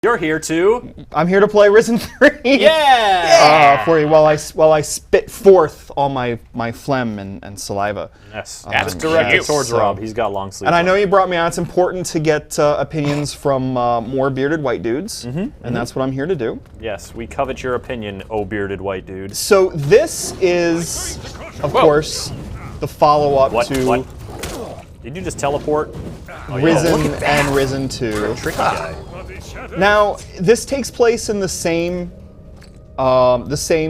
You're here too. I'm here to play Risen 3. Yeah! For you while I spit forth all my phlegm and saliva. Yes. Just direct it towards Rob. He's got long sleeves. And I know you brought me on. It's important to get opinions from more bearded white dudes, and that's what I'm here to do. Yes, we covet your opinion, oh bearded white dude. So this is, of course, the follow-up to What? Did you just teleport? Risen and Risen 2. Tricky guy. Now, this takes place in the same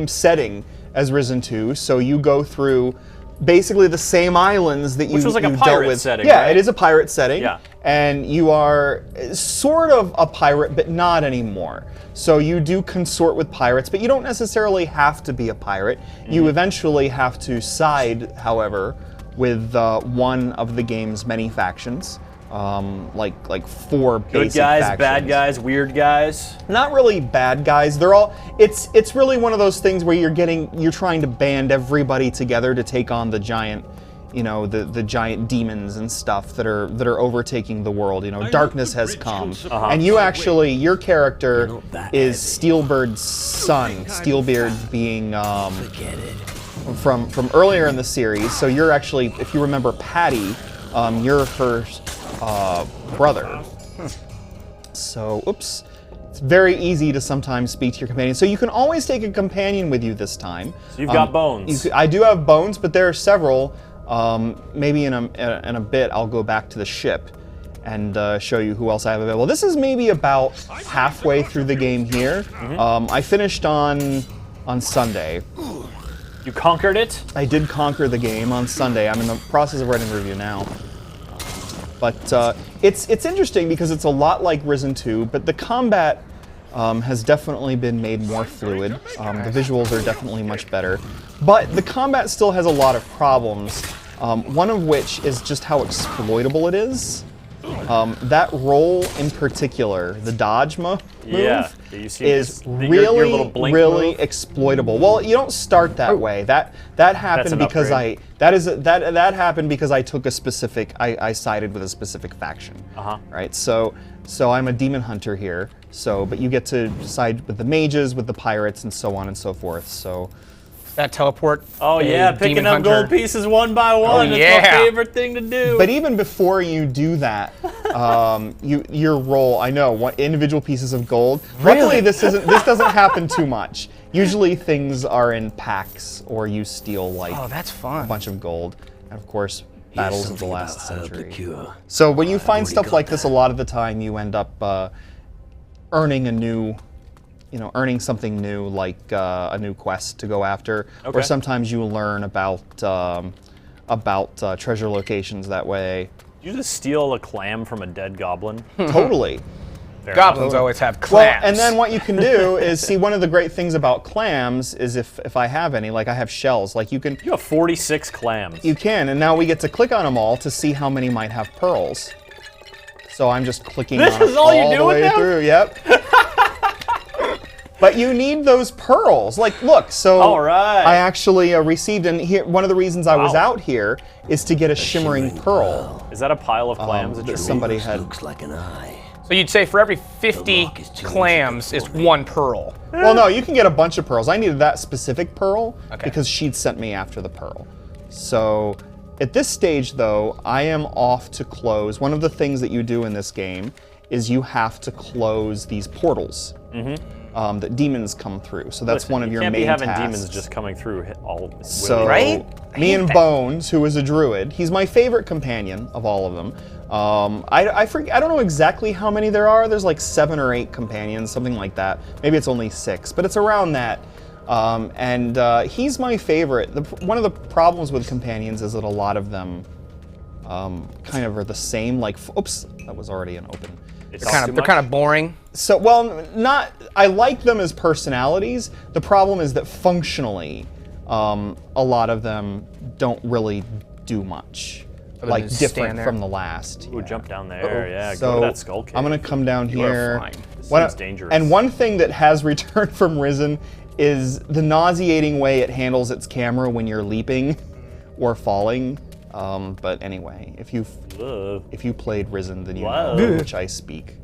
setting as Risen 2, so you go through basically the same islands that Which was like a dealt pirate with. setting, Yeah, right? it is a pirate setting. Yeah. And you are sort of a pirate, but not anymore. So you do consort with pirates, but you don't necessarily have to be a pirate. You eventually have to side, however, with one of the game's many factions. Like 4 basic Good guys, factions. bad guys, weird guys. Not really bad guys. They're all. It's really one of those things where you're trying to band everybody together to take on the giant, the giant demons and stuff that are overtaking the world. Darkness has come, and your character is Steelbeard's son. Steelbeard being from earlier in the series. So you're actually, if you remember Patty, you're her brother. So, oops. It's very easy to sometimes speak to your companion. So you can always take a companion with you this time. So you've got bones. I do have bones, but there are several. Maybe in a bit I'll go back to the ship and show you who else I have available. This is maybe about halfway through the game here. I finished on Sunday. You conquered it? I did conquer the game on Sunday. I'm in the process of writing a review now. But it's interesting because it's a lot like Risen 2, but the combat has definitely been made more fluid. The visuals are definitely much better. But the combat still has a lot of problems, one of which is just how exploitable it is. That roll in particular, the dodge move, is really exploitable. Well, you don't start that way. That happened because that happened because I took a specific. I sided with a specific faction. Right. So I'm a demon hunter here. But you get to side with the mages, with the pirates, and so on and so forth. So. That teleport. Oh yeah, picking up gold pieces one by one. That's my favorite thing to do. But even before you do that, your roll. I know what individual pieces of gold. Really? Luckily, this doesn't happen too much. Usually things are in packs, or you steal that's fun. a bunch of gold, and of course, battles of the last century. So when you find stuff like this, a lot of the time you end up earning a new. Earning something new, like a new quest to go after, or sometimes you learn about treasure locations that way. You just steal a clam from a dead goblin? Totally. Goblins always have clams. Well, and then what you can do is see one of the great things about clams is if I have any, like I have shells, like you can. You have 46 clams. You can, and now we get to click on them all to see how many might have pearls. So I'm just clicking on them all the way through. Yep. But you need those pearls. Like, look, so I actually received, and here, one of the reasons I was out here is to get a shimmering pearl. Is that a pile of clams that somebody had? Looks like an eye. So you'd say for every 50 clams is 1 pearl. Well, no, you can get a bunch of pearls. I needed that specific pearl because she'd sent me after the pearl. So at this stage, though, I am off to close. One of the things that you do in this game is you have to close these portals. That demons come through. So that's one of your main tasks. You can't be having demons just coming through all So, right? Me and Bones, who is a druid, he's my favorite companion of all of them. I don't know exactly how many there are. There's like 7 or 8 companions, something like that. Maybe it's only 6, but it's around that. He's my favorite. One of the problems with companions is that a lot of them kind of are the same. Like, oops, that was already an open. They're kind of boring. So, well, I like them as personalities. The problem is that functionally, a lot of them don't really do much. Like, different from the last. Ooh, jump down there, So, go to that skull cave. I'm gonna come down here. This seems dangerous. And one thing that has returned from Risen is the nauseating way it handles its camera when you're leaping or falling. But anyway, if you played Risen, then you know of which I speak.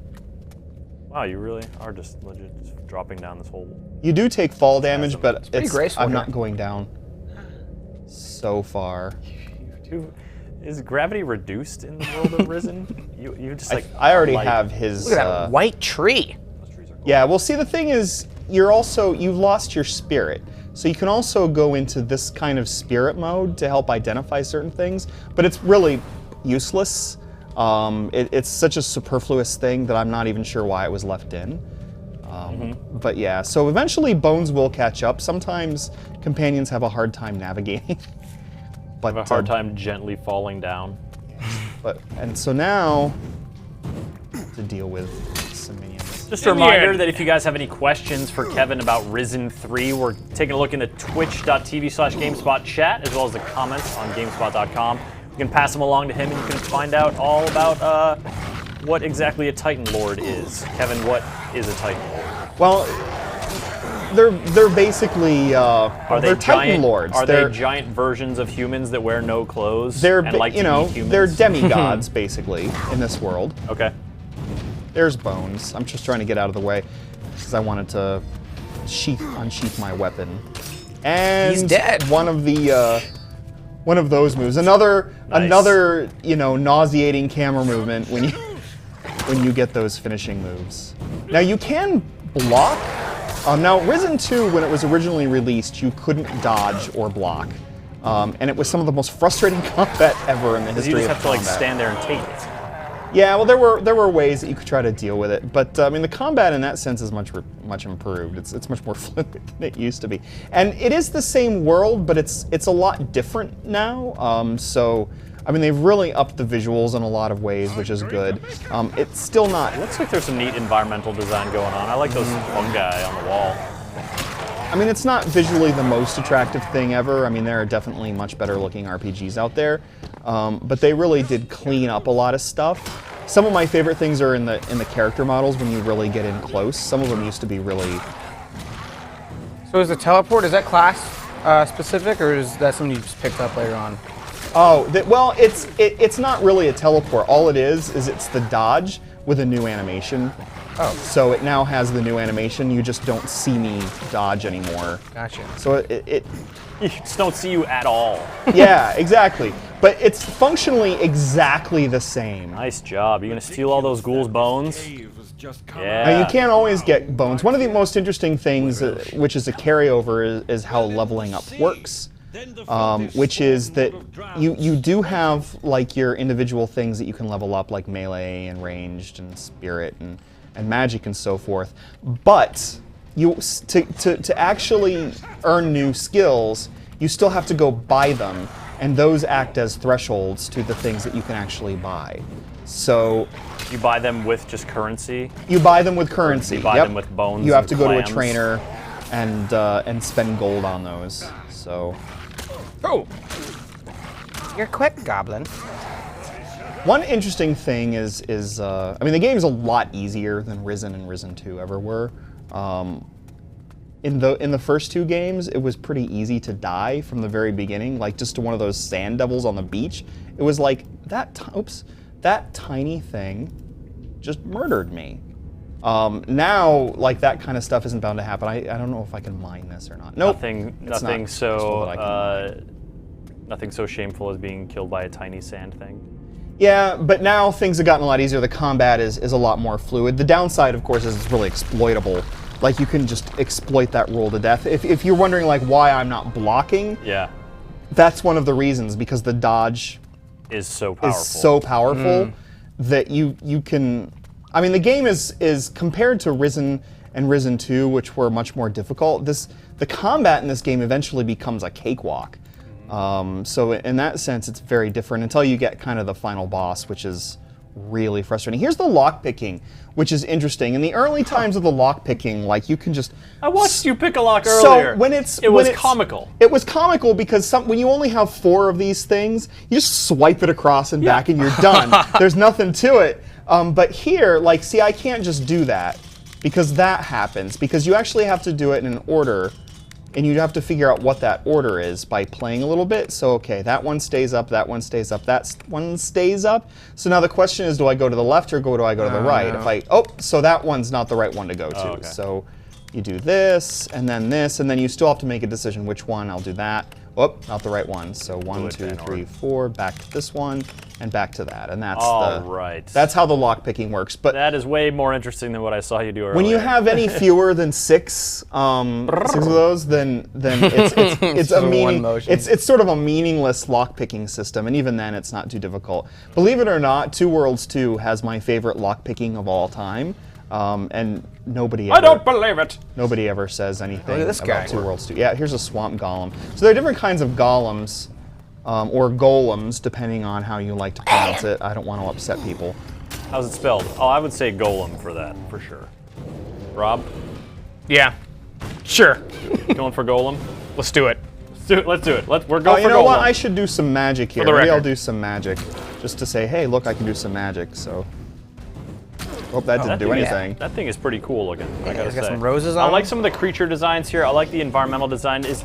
Wow, you really are just legit just dropping down this hole. You do take fall damage, but I'm graceful not going down so far. Is gravity reduced in the world of Risen? You just like I already have his. Look at that white tree. Yeah, well, see, the thing is, you've lost your spirit. So you can also go into this kind of spirit mode to help identify certain things, but it's really useless. It's such a superfluous thing that I'm not even sure why it was left in. But yeah, so eventually bones will catch up. Sometimes companions have a hard time navigating. But have a hard time gently falling down. And so now to deal with some minions. Just a reminder that if you guys have any questions for Kevin about Risen 3, we're taking a look in the twitch.tv/GameSpot chat, as well as the comments on GameSpot.com. You can pass them along to him, and you can find out all about what exactly a Titan Lord is. Kevin, what is a Titan Lord? Well, they're basically they're Titan Lords. Are they giant versions of humans that wear no clothes? They're and like to eat humans? They're demigods basically in this world. Okay. There's Bones. I'm just trying to get out of the way because I wanted to unsheath my weapon. And he's dead. One of those moves. Another nauseating camera movement when you get those finishing moves. Now you can block. Now Risen 2, when it was originally released, you couldn't dodge or block, and it was some of the most frustrating combat ever in the history of combat. You just have to like stand there and take it. Yeah, well, there were ways that you could try to deal with it, but I mean, the combat in that sense is much improved. It's much more fluid than it used to be, and it is the same world, but it's a lot different now. So, I mean, they've really upped the visuals in a lot of ways, which is good. It's still not. It looks like there's some neat environmental design going on. I like those fungi on the wall. I mean, it's not visually the most attractive thing ever. I mean, there are definitely much better looking RPGs out there, but they really did clean up a lot of stuff. Some of my favorite things are in the character models when you really get in close. Some of them used to be really. So is the teleport, is that class specific, or is that something you just picked up later on? Oh, well, it's not really a teleport. All it is it's the dodge with a new animation. Oh. So it now has the new animation. You just don't see me dodge anymore. Gotcha. So You just don't see you at all. Yeah, exactly. But it's functionally exactly the same. Nice job. You gonna steal all those ghouls' bones? Yeah. Now, you can't always get bones. One of the most interesting things, which is a carryover, is how leveling up works. Which is that you do have like your individual things that you can level up, like melee and ranged and spirit and magic and so forth. But to actually earn new skills, you still have to go buy them, and those act as thresholds to the things that you can actually buy. So you buy them with just currency? You buy them with currency. You buy them with bones. You have to go clams. to a trainer and spend gold on those. So. Oh! You're quick, Goblin. One interesting thing is I mean, the game's a lot easier than Risen and Risen 2 ever were. In the first two games, it was pretty easy to die from the very beginning, like just to one of those sand devils on the beach. It was like, that tiny thing just murdered me. Now, like, that kind of stuff isn't bound to happen. I don't know if I can mine this or not. Nope. Nothing so shameful as being killed by a tiny sand thing. Yeah, but now things have gotten a lot easier. The combat is a lot more fluid. The downside, of course, is it's really exploitable. Like, you can just exploit that roll to death. If you're wondering, like, why I'm not blocking, yeah, that's one of the reasons, because the dodge is so powerful. That you can. I mean, the game is compared to Risen and Risen 2, which were much more difficult. The combat in this game eventually becomes a cakewalk. So in that sense, it's very different until you get kind of the final boss, which is really frustrating. Here's the lockpicking, which is interesting. In the early times of the lockpicking, like, you can just. I watched you pick a lock earlier. So it was comical. It was comical because when you only have 4 of these things, you just swipe it across and back, and you're done. There's nothing to it. But here, like, see, I can't just do that because that happens, because you actually have to do it in an order and you have to figure out what that order is by playing a little bit. So, okay, that one stays up, that one stays up, that one stays up. So now the question is, do I go to the left or do I go to the right? No. If I, so that one's not the right one to go to. okay. So you do this, and then you still have to make a decision which one. I'll do that. Oh, not the right one. So 1, 2, 3, 4, back to this one, and back to that. And that's that's how the lock picking works. But that is way more interesting than what I saw you do earlier. when you have any fewer than six of those, then it's sort of a meaningless lock picking system. And even then, it's not too difficult. Believe it or not, Two Worlds 2 has my favorite lock picking of all time. And nobody ever, I don't believe it. Nobody ever says anything Look at this guy. about Two Worlds 2. Yeah, here's a swamp golem. So there are different kinds of golems, or golems, depending on how you like to pronounce it. I don't want to upset people. How's it spelled? Oh, I would say golem for that, for sure. Rob? Yeah. Sure. Going for golem? Let's do it. Let's do it. We're going for you know golem. what? I should do some magic here. the Maybe I'll record. do some magic, just to say, hey, look, I can do some magic. So, hope that didn't do thing is- anything. That thing is pretty cool looking, I gotta it's got say. some roses I on like them. some of the creature designs here. I like the environmental design. Is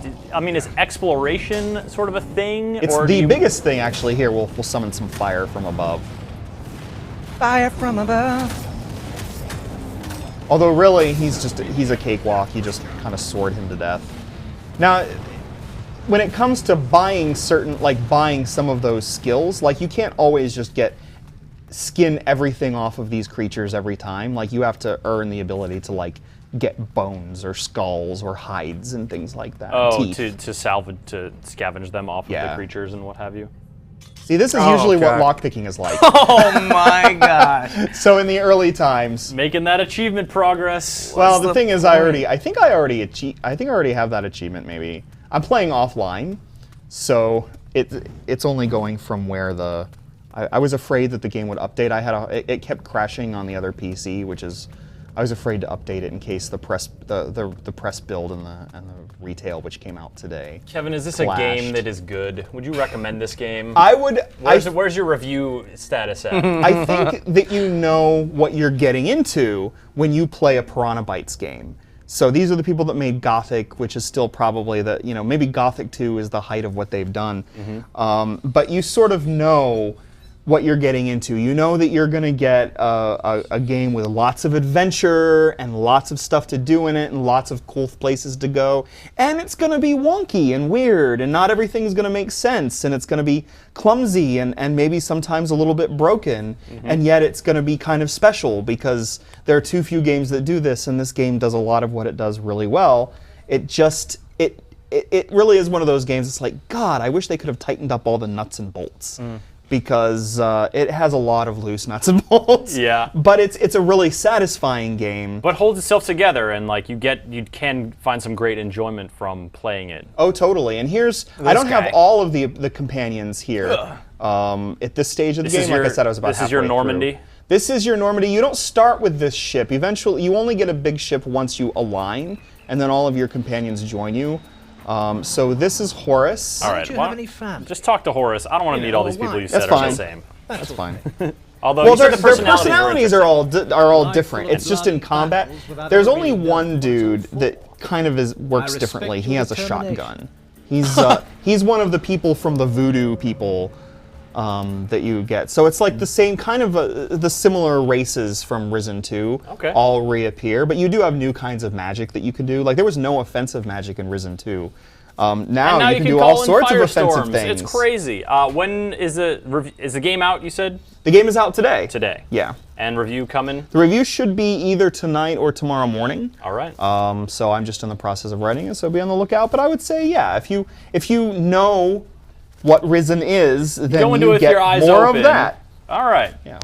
exploration sort of a thing? It's or the biggest thing, actually. Here, we'll summon some fire from above. Fire from above. Although really, he's a cakewalk. You just kind of sword him to death. Now, when it comes to buying buying some of those skills, like you can't always just skin everything off of these creatures every time. Like you have to earn the ability to get bones or skulls or hides and things like that. Oh, Teeth. to scavenge them off of Yeah. the creatures and what have you. See, this is Oh, usually what God. lockpicking is like. Oh my gosh. So in the early times, Making that achievement progress. well, the the thing is, point? I think I already have that achievement. Maybe I'm playing offline, so it's only going from where the. I was afraid that the game would update. It kept crashing on the other PC, which is. I was afraid to update it in case the press build and the retail, which came out today. Kevin, is this a game that is good? Would you recommend this game? I would. Where's your review status at? I think that you know what you're getting into when you play a Piranha Bytes game. So these are the people that made Gothic, which is still probably maybe Gothic 2 is the height of what they've done. But you sort of know what you're getting into. You know that you're going to get a game with lots of adventure and lots of stuff to do in it and lots of cool places to go. And it's going to be wonky and weird and not everything's going to make sense and it's going to be clumsy and maybe sometimes a little bit broken. And yet it's going to be kind of special because there are too few games that do this and this game does a lot of what it does really well. It really is one of those games. It's like, God, I wish they could have tightened up all the nuts and bolts. Because it has a lot of loose nuts and bolts. Yeah. But it's a really satisfying game. But holds itself together, and you can find some great enjoyment from playing it. Oh, totally. And I don't guy. have all of the companions here at this stage of the game. Like I said, I was about This is your halfway Normandy? through. This is your Normandy. You don't start with this ship. Eventually, you only get a big ship once you align, and then all of your companions join you. So this is Horus. All right, Do you have any fun? just talk to Horace. I don't want to meet all these people you said That's are fine. the same. That's fine. Although Well, you said their personalities are all different. full of It's just in blood combat. battles without There's ever only being one done dude before. that kind of works respect differently. He your has a determination. shotgun. He's one of the people from the voodoo people that you get. So it's like the same kind of the similar races from Risen 2 Okay. all reappear, but you do have new kinds of magic that you can do. Like there was no offensive magic in Risen 2. Now you can do all call in sorts of offensive firestorms. things. It's crazy. When is the game out? You said The game is out today. today. Yeah. And review coming. The review should be either tonight or tomorrow morning. All right. So I'm just in the process of writing it, so be on the lookout. But I would say, yeah, if you know what Risen is, then Go into it you with get your eyes more open. of that. All right. Yeah.